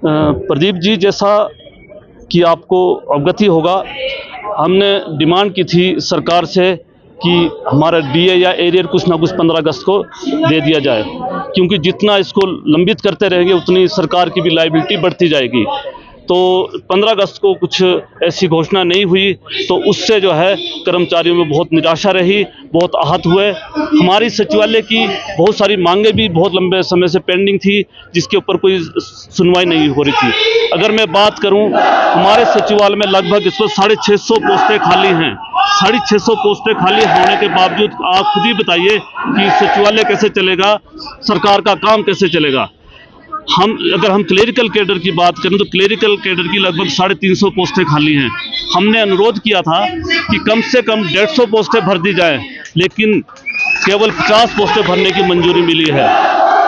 प्रदीप जी, जैसा कि आपको अवगति होगा, हमने डिमांड की थी सरकार से कि हमारा डीए या एरियर कुछ ना कुछ 15 अगस्त को दे दिया जाए, क्योंकि जितना इसको लंबित करते रहेंगे उतनी सरकार की भी लायबिलिटी बढ़ती जाएगी। तो 15 अगस्त को कुछ ऐसी घोषणा नहीं हुई, तो उससे जो है कर्मचारियों में बहुत निराशा रही, बहुत आहत हुए। हमारी सचिवालय की बहुत सारी मांगें भी बहुत लंबे समय से पेंडिंग थी, जिसके ऊपर कोई सुनवाई नहीं हो रही थी। अगर मैं बात करूं, हमारे सचिवालय में लगभग इस वक्त 650 पोस्टें खाली हैं। 650 पोस्टें खाली होने के बावजूद आप खुद ही बताइए कि सचिवालय कैसे चलेगा, सरकार का काम कैसे चलेगा। अगर हम क्लेरिकल कैडर की बात करें तो क्लेरिकल कैडर की लगभग 350 पोस्टें खाली हैं। हमने अनुरोध किया था कि कम से कम 150 पोस्टें भर दी जाए, लेकिन केवल 50 पोस्टें भरने की मंजूरी मिली है।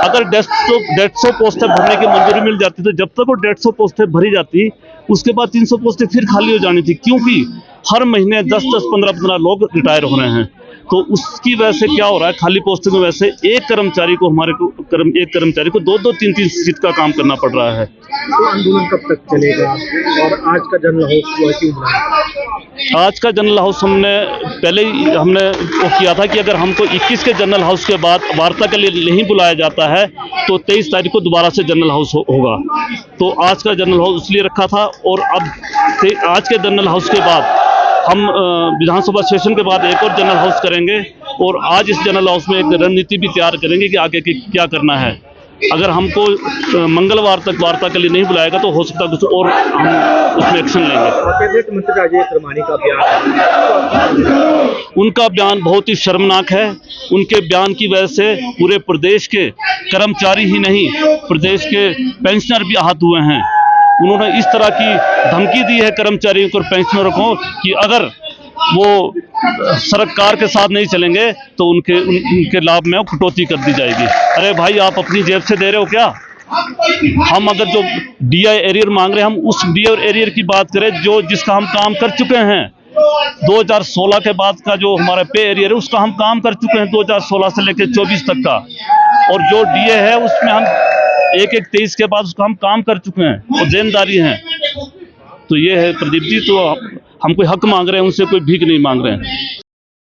अगर 150 पोस्टें भरने की मंजूरी मिल जाती तो जब तक वो 150 पोस्टें भरी जाती, उसके बाद 300 पोस्टें फिर खाली हो जानी थी, क्योंकि हर महीने 10-10, 15-15 लोग रिटायर हो रहे हैं। तो उसकी वजह से क्या हो रहा है, खाली पोस्टों की वजह से एक कर्मचारी को 2-2, 3-3 शिफ्ट का काम करना पड़ रहा है। तो आंदोलन कब तक चलेगा और आज का जनरल हाउस क्यों बुलाया? आज का जनरल हाउस हमने वो किया था कि अगर हमको 21 के जनरल हाउस के बाद वार्ता के लिए नहीं बुलाया जाता है तो 23 तारीख को दोबारा से जनरल हाउस होगा। तो आज का जनरल हाउस इसलिए रखा था, और अब आज के जनरल हाउस के बाद हम विधानसभा सेशन के बाद एक और जनरल हाउस करेंगे, और आज इस जनरल हाउस में एक रणनीति भी तैयार करेंगे कि आगे क्या करना है। अगर हमको मंगलवार तक वार्ता के लिए नहीं बुलाएगा तो हो सकता है कुछ और हम उसमें एक्शन लेंगे। कैबिनेट मंत्री राजेश त्रिमानी का बयान, उनका बयान बहुत ही शर्मनाक है। उनके बयान की वजह से पूरे प्रदेश के कर्मचारी ही नहीं, प्रदेश के पेंशनर भी आहत हुए हैं। उन्होंने इस तरह की धमकी दी है कर्मचारियों और पेंशनरों को कि अगर वो सरकार के साथ नहीं चलेंगे तो उनके लाभ में कटौती कर दी जाएगी। अरे भाई, आप अपनी जेब से दे रहे हो क्या? हम अगर जो डीआई एरियर मांग रहे हैं, हम उस डीआई एरियर की बात करें जिसका हम काम कर चुके हैं। 2016 के बाद का जो हमारा पे एरियर है उसका हम काम कर चुके हैं, 2016 से लेकर 24 तक का। और जो डीए है उसमें हम 1-1-23 के बाद उसका हम काम कर चुके हैं और देनदारी हैं। तो ये है प्रदीप जी, तो हम कोई हक मांग रहे हैं, उनसे कोई भीख नहीं मांग रहे हैं।